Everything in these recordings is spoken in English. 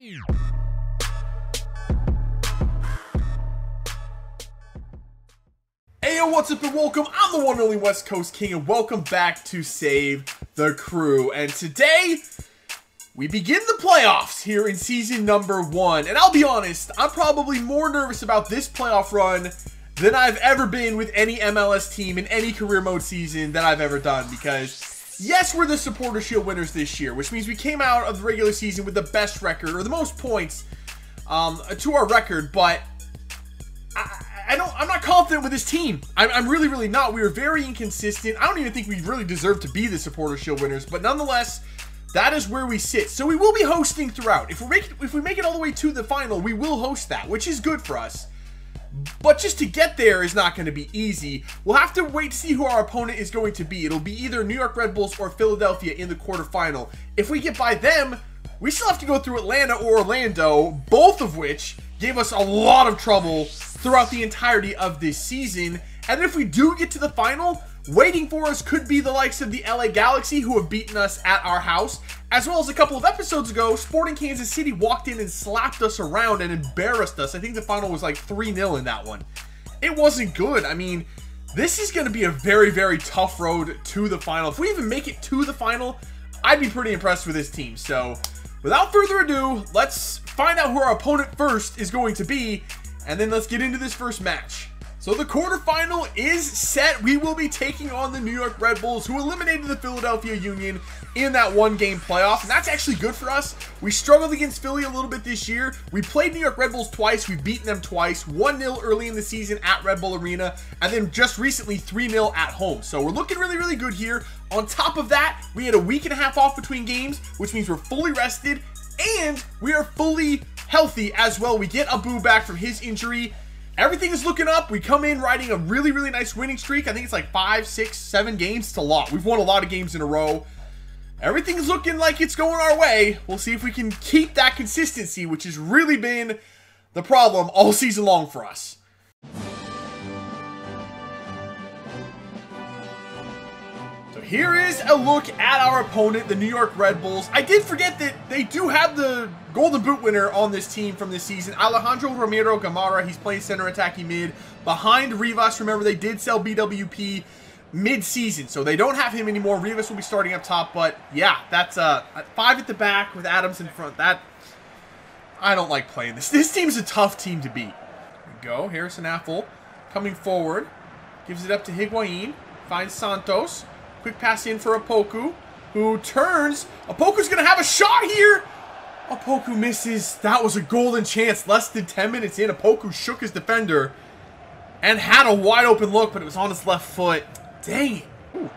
Hey yo, what's up and welcome. I'm the one and only West Coast King and welcome back to Save the Crew. And today, we begin the playoffs here in season number 1. And I'll be honest, I'm probably more nervous about this playoff run than I've ever been with any MLS team in any career mode season that I've ever done. Because, yes, we're the Supporter Shield winners this year, which means we came out of the regular season with the best record, or the most points to our record, but I'm not confident with this team. I'm really not. We were very inconsistent. I don't even think we really deserve to be the Supporter Shield winners, but nonetheless, that is where we sit. So we will be hosting throughout. If we make it all the way to the final, we will host that, which is good for us. But just to get there is not going to be easy. We'll have to wait to see who our opponent is going to be. It'll be either New York Red Bulls or Philadelphia in the quarterfinal. If we get by them, we still have to go through Atlanta or Orlando, both of which gave us a lot of trouble throughout the entirety of this season. And if we do get to the final, waiting for us could be the likes of the LA Galaxy, who have beaten us at our house, as well as a couple of episodes ago, Sporting Kansas City walked in and slapped us around and embarrassed us. I think the final was like 3-0 in that one. It wasn't good. I mean, this is going to be a very tough road to the final. If we even make it to the final, I'd be pretty impressed with this team. So, without further ado, let's find out who our opponent first is going to be, and then let's get into this first match. So the quarterfinal is set. We will be taking on the New York Red Bulls, who eliminated the Philadelphia Union in that one-game playoff, and that's actually good for us. We struggled against Philly a little bit this year. We played New York Red Bulls twice. We've beaten them twice, 1-0 early in the season at Red Bull Arena, and then just recently 3-0 at home. So we're looking really good here. On top of that, we had a week and a half off between games, which means we're fully rested, and we are fully healthy as well. We get Abu back from his injury. Everything is looking up. We come in riding a really nice winning streak. I think it's like 5, 6, 7 games. It's a lot. We've won a lot of games in a row. Everything's looking like it's going our way. We'll see if we can keep that consistency, which has really been the problem all season long for us. Here is a look at our opponent, the New York Red Bulls. I did forget that they do have the Golden Boot winner on this team from this season, Alejandro Romero Gamara. He's playing center attacking mid behind Rivas. Remember, they did sell BWP mid-season, so they don't have him anymore. Rivas will be starting up top, but yeah, that's 5 at the back with Adams in front. I don't like playing this. This team's a tough team to beat. There we go. Harrison Affle coming forward. Gives it up to Higuain. Finds Santos. Quick pass in for Opoku, who turns. Opoku's going to have a shot here. Opoku misses. That was a golden chance. Less than 10 minutes in, Opoku shook his defender and had a wide open look, but it was on his left foot. Dang it. Ooh.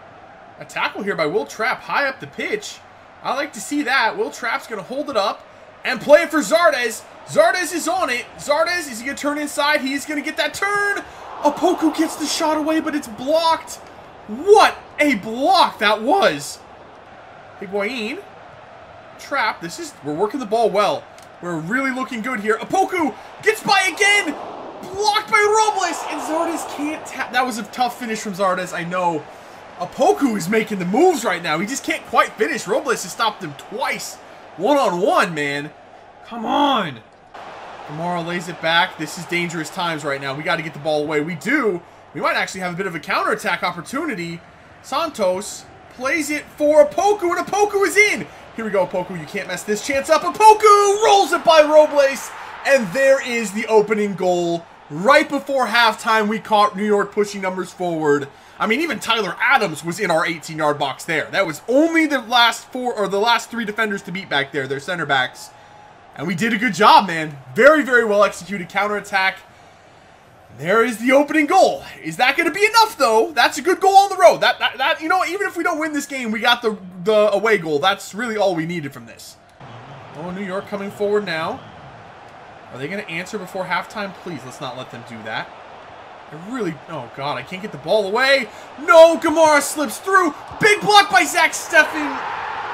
A tackle here by Will Trapp high up the pitch. I like to see that. Will Trapp's going to hold it up and play it for Zardes. Zardes is on it. Zardes, is he going to turn inside? He's going to get that turn. Opoku gets the shot away, but it's blocked. What a block that was. Higuain. Trap. We're working the ball well. We're really looking good here. Opoku gets by again. Blocked by Robles. And Zardes can't tap. That was a tough finish from Zardes, I know. Opoku is making the moves right now. He just can't quite finish. Robles has stopped him twice. One-on-one, man. Come on. Gamara lays it back. This is dangerous times right now. We got to get the ball away. We do. We might actually have a bit of a counterattack opportunity. Santos plays it for Opoku, and Opoku is in. Here we go, Opoku. You can't mess this chance up. Opoku rolls it by Robles, and there is the opening goal. Right before halftime, we caught New York pushing numbers forward. I mean, even Tyler Adams was in our 18-yard box there. That was only the last 3 defenders to beat back there, their center backs. And we did a good job, man. Very well executed counterattack. There is the opening goal. Is that going to be enough, though? That's a good goal on the road. That you know, even if we don't win this game, we got the away goal. That's really all we needed from this. Oh, New York coming forward now. Are they going to answer before halftime? Please, let's not let them do that. Oh, God, I can't get the ball away. No, Gamara slips through. Big block by Zach Steffen,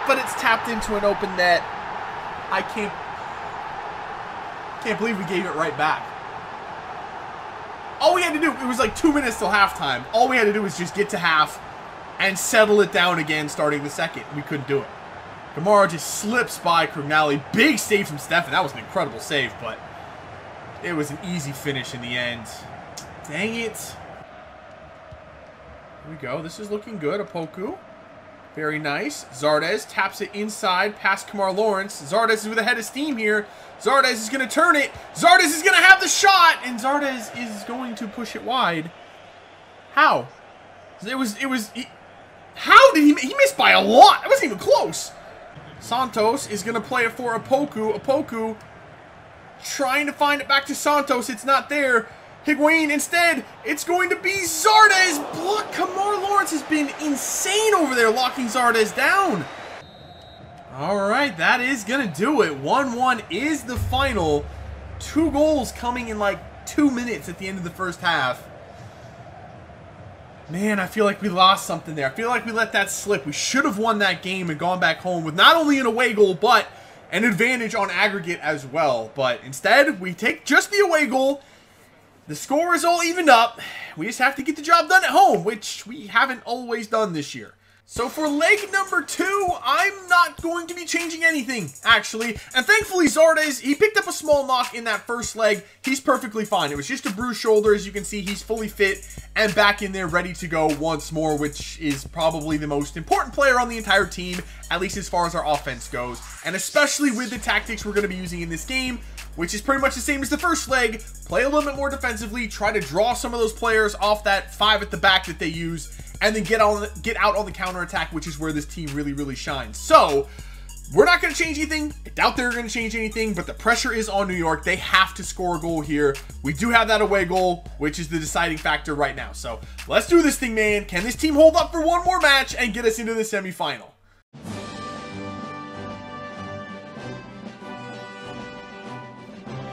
but it's tapped into an open net. I can't believe we gave it right back. All we had to do, it was like 2 minutes till halftime. All we had to do was just get to half and settle it down again starting the second. We couldn't do it. Gamara just slips by Crognale. Big save from Stefan. That was an incredible save, but it was an easy finish in the end. Dang it. Here we go. This is looking good. Opoku. Very nice. Zardes taps it inside past Kamar Lawrence. Zardes is with a head of steam here. Zardes is going to turn it. Zardes is going to have the shot. And Zardes is going to push it wide. How? How did he missed by a lot. That wasn't even close. Santos is going to play it for Opoku. Opoku trying to find it back to Santos. It's not there. Higuain instead. It's going to be Zardes. Block. Kamar Lawrence has been insane over there locking Zardes down. All right, that is going to do it. 1-1 is the final. 2 goals coming in like 2 minutes at the end of the first half. Man, I feel like we lost something there. I feel like we let that slip. We should have won that game and gone back home with not only an away goal, but an advantage on aggregate as well. But instead, we take just the away goal. The score is all evened up. We just have to get the job done at home, which we haven't always done this year. So for leg number 2, I'm not going to be changing anything, actually. And thankfully, Zardes, he picked up a small knock in that first leg. He's perfectly fine. It was just a bruised shoulder. As you can see, he's fully fit and back in there ready to go once more, which is probably the most important player on the entire team, at least as far as our offense goes. And especially with the tactics we're going to be using in this game, which is pretty much the same as the first leg. Play a little bit more defensively, try to draw some of those players off that 5 at the back that they use, and then get out on the counterattack, which is where this team really, really shines. So, we're not going to change anything. I doubt they're going to change anything, but the pressure is on New York. They have to score a goal here. We do have that away goal, which is the deciding factor right now. So, let's do this thing, man. Can this team hold up for one more match and get us into the semifinal?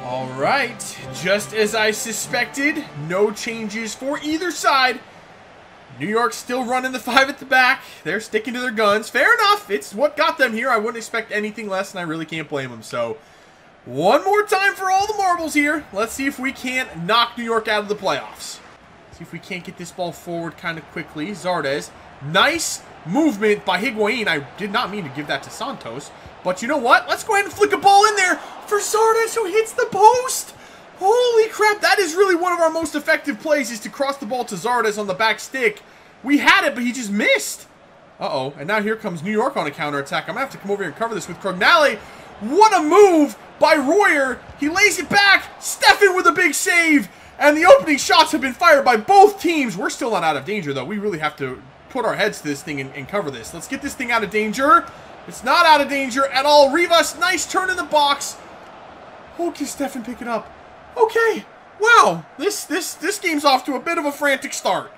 All right, just as I suspected, no changes for either side. New York's still running the 5 at the back. They're sticking to their guns. Fair enough. It's what got them here. I wouldn't expect anything less, and I really can't blame them. So, one more time for all the marbles here. Let's see if we can't knock New York out of the playoffs. See if we can't get this ball forward kind of quickly. Zardes. Nice movement by Higuain. I did not mean to give that to Santos. But you know what? Let's go ahead and flick a ball in there for Zardes, who hits the post. Holy crap, that is really one of our most effective plays, is to cross the ball to Zardes on the back stick. We had it, but he just missed. Uh-oh, and now here comes New York on a counterattack. I'm going to have to come over here and cover this with Crognale. What a move by Royer. He lays it back. Stefan with a big save. And the opening shots have been fired by both teams. We're still not out of danger, though. We really have to put our heads to this thing and cover this. Let's get this thing out of danger. It's not out of danger at all. Rivas, nice turn in the box. Oh, can Stefan pick it up? Okay. Wow. This game's off to a bit of a frantic start.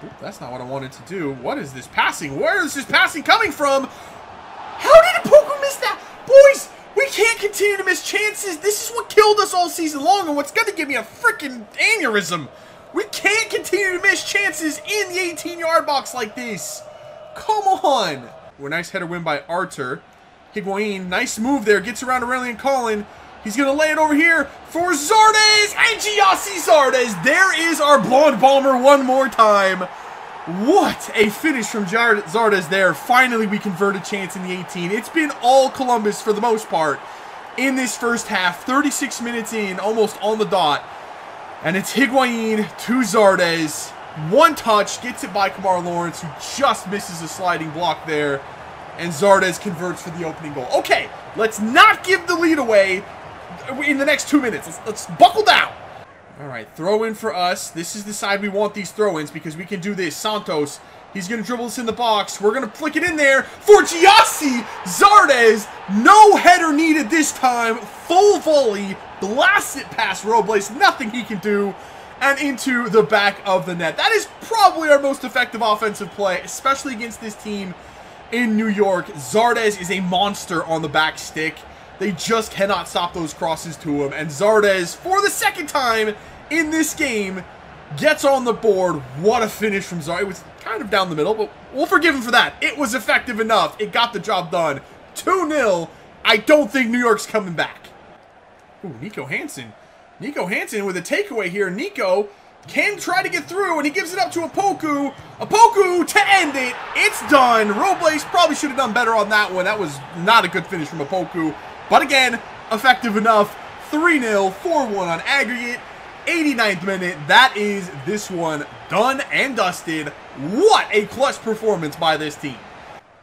Oop, that's not what I wanted to do. What is this passing? Where is this passing coming from? How did Opoku miss that? Boys, we can't continue to miss chances. This is what killed us all season long, and what's going to give me a freaking aneurysm. We can't continue to miss chances in the 18-yard box like this. Come on. A nice header win by Artur. Higuain, nice move there. Gets around Aurelian Collin. He's going to lay it over here for Zardes. And Giassi Zardes. There is our blonde bomber one more time. What a finish from Zardes there. Finally, we convert a chance in the 18. It's been all Columbus for the most part in this first half. 36 minutes in, almost on the dot. And it's Higuain to Zardes. One touch, gets it by Kamar Lawrence, who just misses a sliding block there. And Zardes converts for the opening goal. Okay, let's not give the lead away in the next 2 minutes. Let's buckle down. All right, throw in for us. This is the side we want these throw-ins because we can do this. Santos, he's going to dribble this in the box. We're going to flick it in there for Giassi Zardes. No header needed this time. Full volley. Blasts it past Robles. Nothing he can do. And into the back of the net. That is probably our most effective offensive play, especially against this team in New York. Zardes is a monster on the back stick. They just cannot stop those crosses to him. And Zardes, for the second time in this game, gets on the board. What a finish from Zardes. It was kind of down the middle, but we'll forgive him for that. It was effective enough. It got the job done. 2-0. I don't think New York's coming back. Ooh, Nico Hansen. Nico Hansen with a takeaway here. Nico can try to get through, and he gives it up to Opoku. Opoku to end it. It's done. Robles probably should have done better on that one. That was not a good finish from Opoku. But again, effective enough. 3-0, 4-1 on aggregate. 89th minute. That is this one done and dusted. What a clutch performance by this team.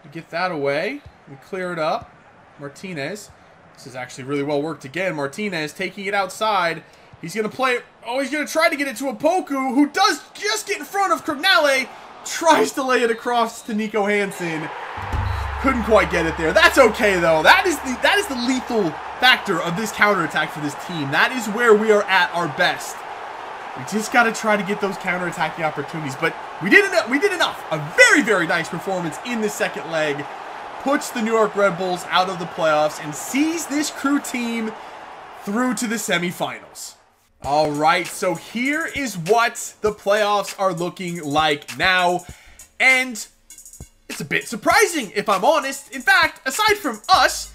We get that away. We clear it up. Martinez. This is actually really well worked again. Martinez taking it outside. He's going to play it. Oh, he's going to try to get it to Opoku, who does just get in front of Crognale. Tries to lay it across to Nico Hansen. Couldn't quite get it there. That's okay, though. That is the lethal factor of this counterattack for this team. That is where we are at our best. We just got to try to get those counterattacking opportunities. But we did enough. A very, very nice performance in the second leg. Puts the New York Red Bulls out of the playoffs and sees this Crew team through to the semifinals. All right, so here is what the playoffs are looking like now. And it's a bit surprising, if I'm honest. In fact, aside from us,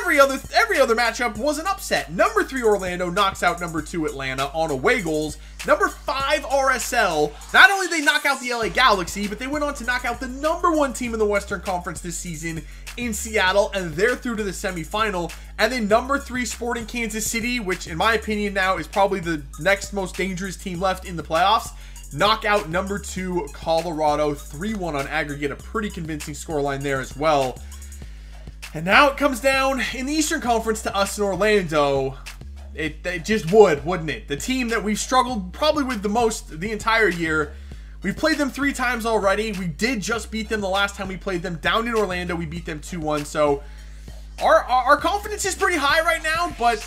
every other matchup was an upset. Number 3 Orlando knocks out number 2 Atlanta on away goals. Number 5 RSL, not only did they knock out the LA Galaxy, but they went on to knock out the number 1 team in the Western Conference this season in Seattle, and they're through to the semifinal. And then number 3 Sporting Kansas City, which in my opinion now is probably the next most dangerous team left in the playoffs, knock out number 2 Colorado 3-1 on aggregate. A pretty convincing scoreline there as well. And now it comes down in the Eastern Conference to us in Orlando. It just wouldn't it? The team that we've struggled probably with the most the entire year. We've played them 3 times already. We did just beat them the last time we played them down in Orlando. We beat them 2-1. So our confidence is pretty high right now, but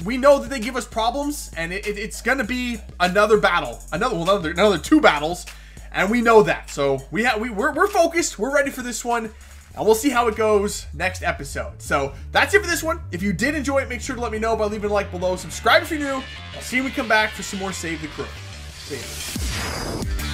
we know that they give us problems, and it's going to be another battle. Another 2 battles, and we know that. So we're focused. We're ready for this one. And we'll see how it goes next episode. So that's it for this one. If you did enjoy it, make sure to let me know by leaving a like below. Subscribe if you're new. I'll see you when we come back for some more Save the Crew. See you.